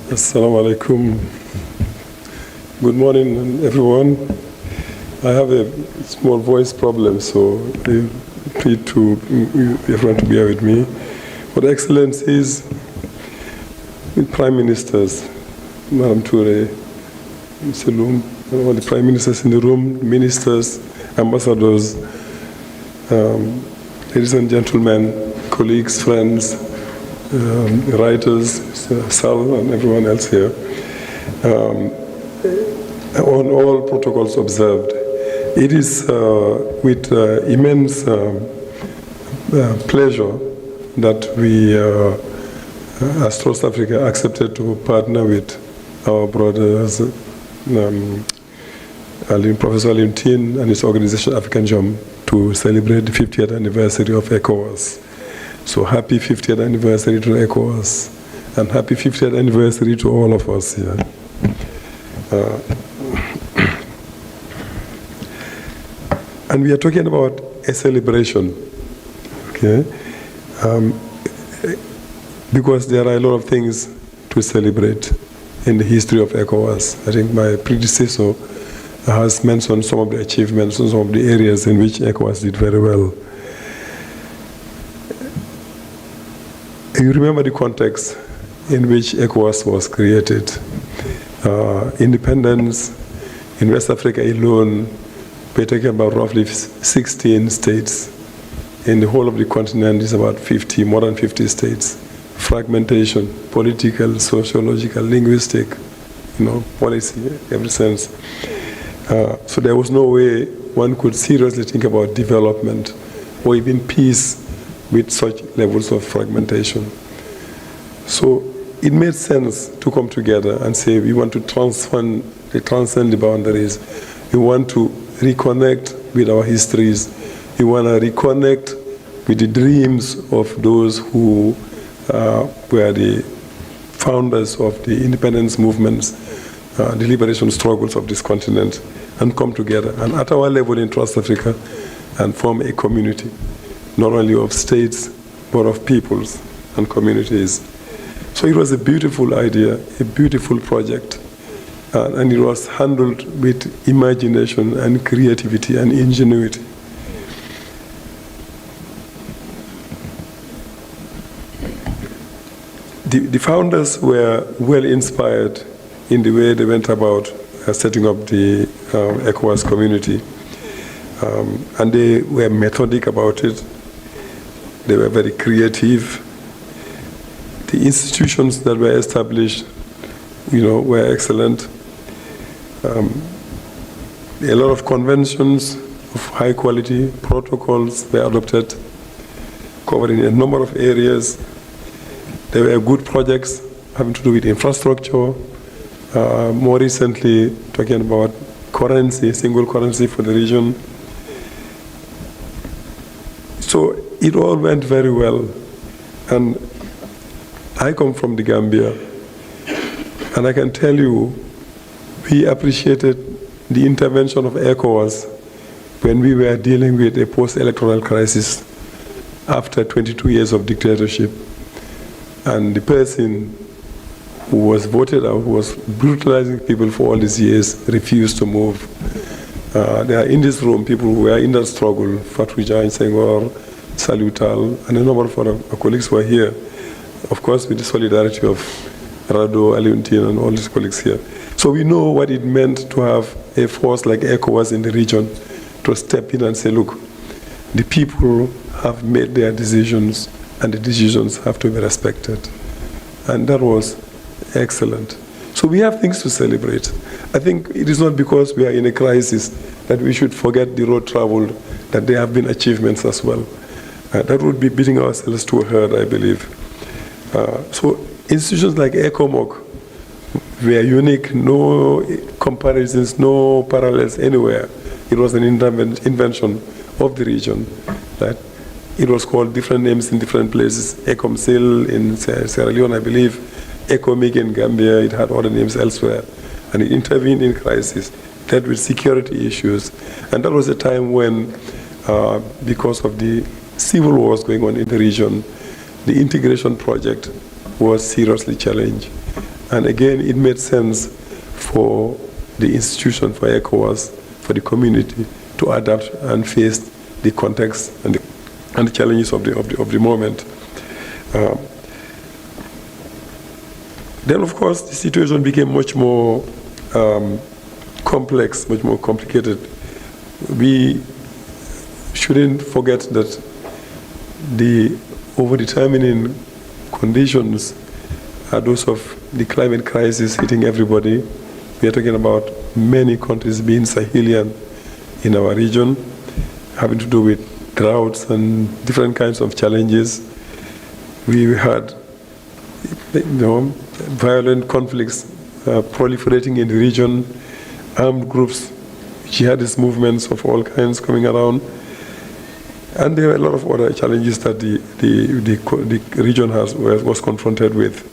Assalamu alaikum. Good morning, everyone. I have a small voice problem, so I plead to everyone to bear with me. But Excellencies, Prime Ministers, Madam Toure, Mr. Loom, all the Prime Ministers in the room, Ministers, Ambassadors, ladies and gentlemen, colleagues, friends, writers, Mr. Sall and everyone else here, on all protocols observed. It is with immense pleasure that we, as Trust Africa, accepted to partner with our brothers, Professor Alim Tin and his organization African Jom to celebrate the 50th anniversary of ECOWAS. So happy 50th anniversary to ECOWAS, and happy 50th anniversary to all of us here. And we are talking about a celebration, okay? Because there are a lot of things to celebrate in the history of ECOWAS. I think my predecessor has mentioned some of the achievements and some of the areas in which ECOWAS did very well. You remember the context in which ECOWAS was created. Independence in West Africa alone, we're talking about roughly 16 states. In the whole of the continent is about 50, more than 50 states. Fragmentation, political, sociological, linguistic, policy, every sense. So there was no way one could seriously think about development or even peace with such levels of fragmentation. So it made sense to come together and say we want to transcend the boundaries. We want to reconnect with our histories. We want to reconnect with the dreams of those who were the founders of the independence movements, the liberation struggles of this continent, and come together. And at our level in Trust Africa, and form a community, not only of states, but of peoples and communities. So it was a beautiful idea, a beautiful project, and it was handled with imagination and creativity and ingenuity. The founders were well inspired in the way they went about setting up the ECOWAS community, and they were methodic about it. They were very creative. The institutions that were established, were excellent. A lot of conventions of high quality protocols were adopted, covering a number of areas. There were good projects having to do with infrastructure. More recently, talking about currency, single currency for the region. So it all went very well. And I come from the Gambia, and I can tell you, we appreciated the intervention of ECOWAS when we were dealing with a post-electoral crisis after 22 years of dictatorship. And the person who was voted out, who was brutalizing people for all these years, refused to move. There are in this room people who were in that struggle, Fatou Jain Senghor, Salutal, and a number of other colleagues were here. Of course, with the solidarity of Rado, Aliuntin, and all these colleagues here. So we know what it meant to have a force like ECOWAS in the region to step in and say, look, the people have made their decisions, and the decisions have to be respected. And that was excellent. So we have things to celebrate. I think it is not because we are in a crisis that we should forget the road traveled, that there have been achievements as well. That would be beating ourselves to a hurt, I believe. So institutions like ECOMOG were unique, no comparisons, no parallels anywhere. It was an invention of the region. That it was called different names in different places. ECOMSIL in Sierra Leone, I believe. ECOMIG in Gambia, it had other names elsewhere. And it intervened in crisis, dealt with security issues. And that was a time when, because of the civil wars going on in the region, the integration project was seriously challenged. And again, it made sense for the institution, for ECOWAS, for the community to adapt and face the context and the challenges of the moment. Then, of course, the situation became much more complex, much more complicated. We shouldn't forget that the over-determining conditions are those of the climate crisis hitting everybody. We are talking about many countries being Sahelian in our region, having to do with droughts and different kinds of challenges. We had, violent conflicts proliferating in the region, armed groups, jihadist movements of all kinds coming around. And there are a lot of other challenges that the region was confronted with.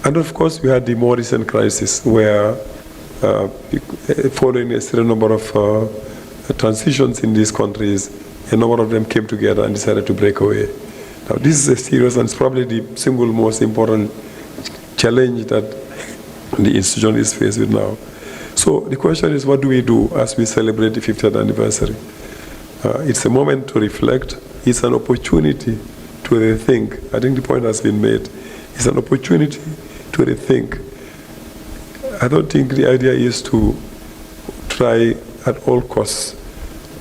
And of course, we had the more recent crisis where, following a certain number of transitions in these countries, a number of them came together and decided to break away. Now, this is a serious and it's probably the single most important challenge that the institution is faced with now. So the question is, what do we do as we celebrate the 50th anniversary? It's a moment to reflect. It's an opportunity to rethink. I think the point has been made. It's an opportunity to rethink. I don't think the idea is to try at all costs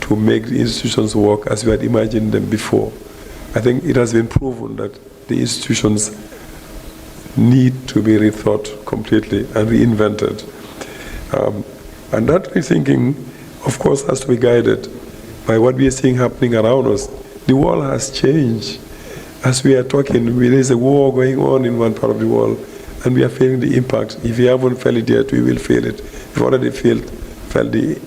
to make the institutions work as we had imagined them before. I think it has been proven that the institutions need to be rethought completely and reinvented. And that rethinking, of course, has to be guided by what we are seeing happening around us. The world has changed. As we are talking, there is a war going on in one part of the world, and we are feeling the impact. If we haven't felt it yet, we will feel it. We've already felt the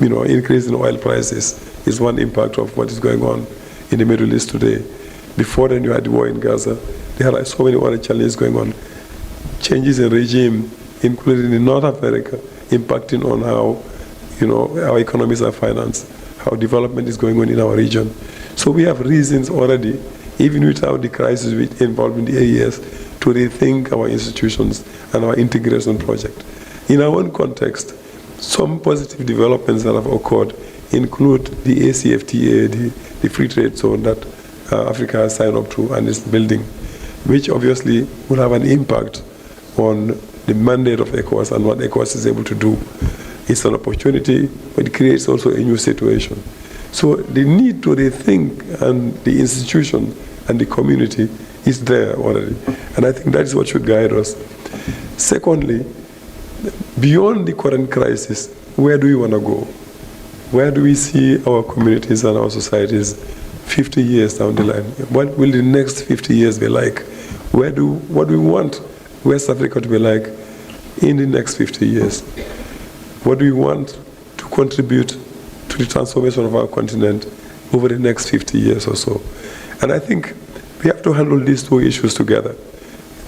increase in oil prices is one impact of what is going on in the Middle East today. Before then, you had the war in Gaza. There are so many other challenges going on. Changes in regime, including in North America, impacting on how our economies are financed, how development is going on in our region. So we have reasons already, even without the crisis involved in the AES, to rethink our institutions and our integration project. In our own context, some positive developments that have occurred include the ACFTA, the free trade zone that Africa has signed up to and is building, which obviously will have an impact on the mandate of ECOWAS and what ECOWAS is able to do. It's an opportunity, but it creates also a new situation. So the need to rethink and the institution and the community is there already. And I think that is what should guide us. Secondly, beyond the current crisis, where do we want to go? Where do we see our communities and our societies 50 years down the line? What will the next 50 years be like? What do we want West Africa to be like in the next 50 years? What do we want to contribute to the transformation of our continent over the next 50 years or so? And I think we have to handle these two issues together,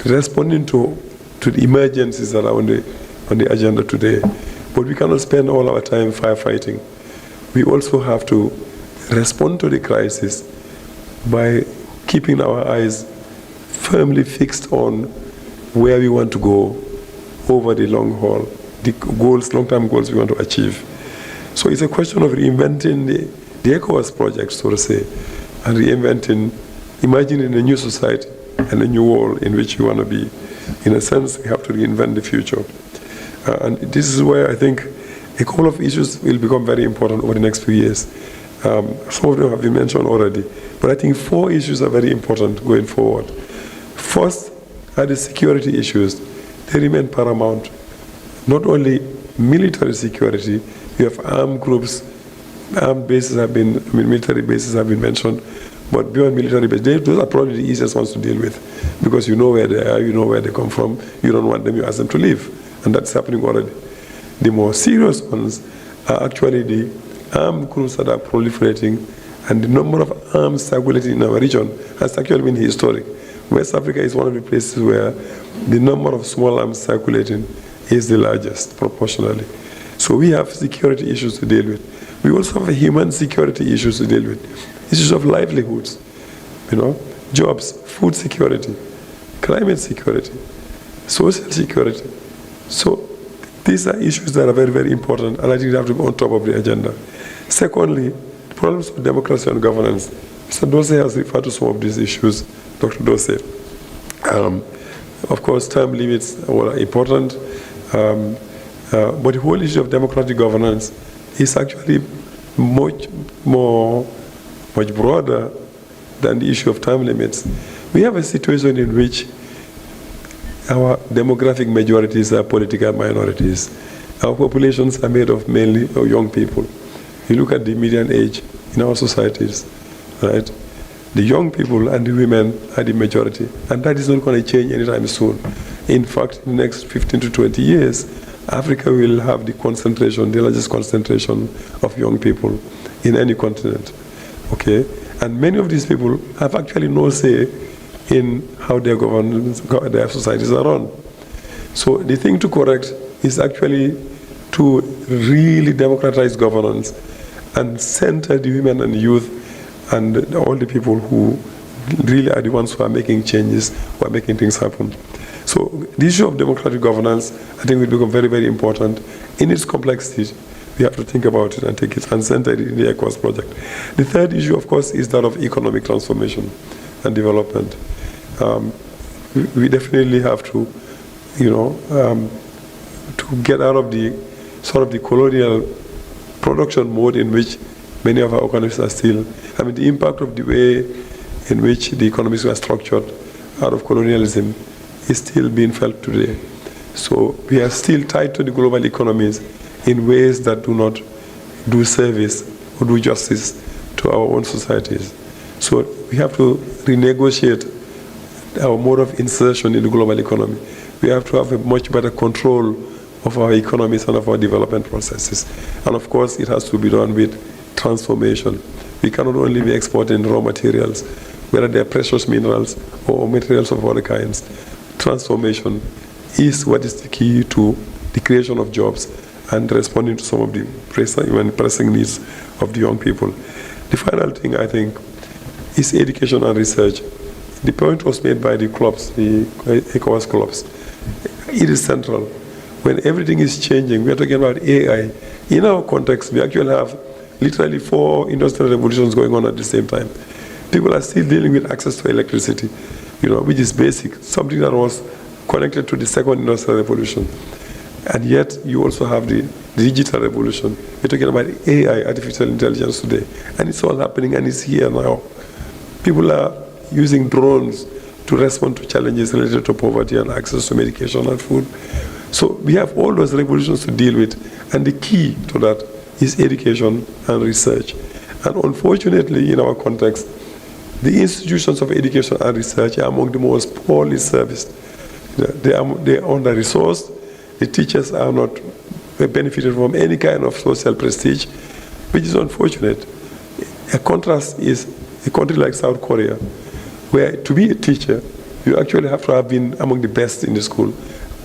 responding to the emergencies that are on the agenda today. But we cannot spend all our time firefighting. We also have to respond to the crisis by keeping our eyes firmly fixed on where we want to go over the long haul, the goals, long-term goals we want to achieve. So it's a question of reinventing the ECOWAS project, so to say, and imagining a new society and a new world in which we want to be. In a sense, we have to reinvent the future. And this is where I think a couple of issues will become very important over the next few years. Some of them have been mentioned already, but I think 4 issues are very important going forward. First are the security issues. They remain paramount. Not only military security, we have armed groups, armed bases have been, military bases have been mentioned, but beyond military bases, those are probably the easiest ones to deal with because you know where they are, you know where they come from, you don't want them, you ask them to leave, and that's happening already. The more serious ones are actually the armed groups that are proliferating, and the number of arms circulating in our region has actually been historic. West Africa is one of the places where the number of small arms circulating is the largest proportionally. So we have security issues to deal with. We also have human security issues to deal with. Issues of livelihoods, jobs, food security, climate security, social security. So these are issues that are very, very important, and I think they have to be on top of the agenda. Secondly, problems of democracy and governance. Mr. Dose has referred to some of these issues, Dr. Dose. Of course, term limits are important, but the whole issue of democratic governance is actually much broader than the issue of term limits. We have a situation in which our demographic majorities are political minorities. Our populations are made of mainly young people. You look at the median age in our societies, right? The young people and the women are the majority, and that is not going to change anytime soon. In fact, in the next 15 to 20 years, Africa will have the concentration, the largest concentration of young people in any continent, okay? And many of these people have actually no say in how their their societies are run. So the thing to correct is actually to really democratize governance and center the women and youth and all the people who really are the ones who are making changes, who are making things happen. So the issue of democratic governance, I think, will become very, very important. In its complexity, we have to think about it and take it and center it in the ECOWAS project. The third issue, of course, is that of economic transformation and development. We definitely have to, to get out of the sort of the colonial production mode in which many of our economies are still. I mean, the impact of the way in which the economies were structured out of colonialism is still being felt today. So we are still tied to the global economies in ways that do not do service or do justice to our own societies. So we have to renegotiate our mode of insertion in the global economy. We have to have a much better control of our economies and of our development processes. And of course, it has to be done with transformation. We cannot only be exporting raw materials, whether they are precious minerals or materials of other kinds. Transformation is what is the key to the creation of jobs and responding to some of the pressing needs of the young people. The final thing, I think, is education and research. The point was made by the clubs, the ECOWAS clubs. It is central. When everything is changing, we are talking about AI. In our context, we actually have literally 4 industrial revolutions going on at the same time. People are still dealing with access to electricity, which is basic, something that was connected to the second industrial revolution. And yet, you also have the digital revolution. We're talking about AI, artificial intelligence today. And it's all happening, and it's here now. People are using drones to respond to challenges related to poverty and access to medication and food. So we have all those revolutions to deal with. And the key to that is education and research. And unfortunately, in our context, the institutions of education and research are among the most poorly serviced. They are under-resourced. The teachers are not benefited from any kind of social prestige, which is unfortunate. A contrast is a country like South Korea, where to be a teacher, you actually have to have been among the best in the school,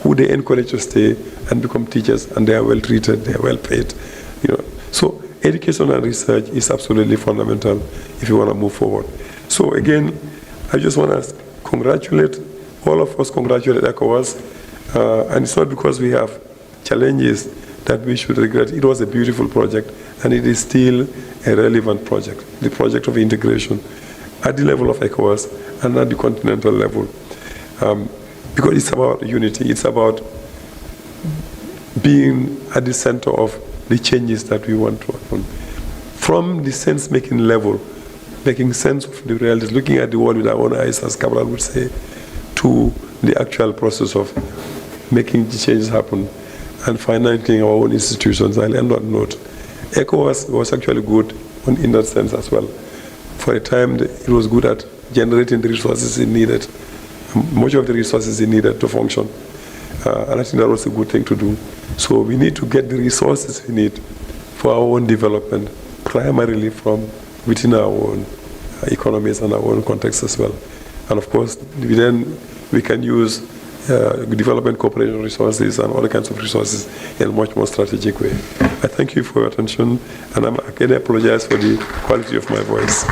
who they encourage to stay and become teachers, and they are well treated, they are well paid. So education and research is absolutely fundamental if you want to move forward. So again, I just want to congratulate, all of us congratulate ECOWAS, and it's not because we have challenges that we should regret. It was a beautiful project, and it is still a relevant project, the project of integration at the level of ECOWAS and at the continental level. Because it's about unity, it's about being at the center of the changes that we want to happen. From the sense-making level, making sense of the realities, looking at the world with our own eyes, as Cabral would say, to the actual process of making the changes happen and financing our own institutions. I'll end on note. ECOWAS was actually good in that sense as well. For a time, it was good at generating the resources it needed, much of the resources it needed to function. And I think that was a good thing to do. So we need to get the resources we need for our own development, primarily from within our own economies and our own context as well. And of course, we can use development cooperation resources and other kinds of resources in a much more strategic way. I thank you for your attention, and I again apologize for the quality of my voice.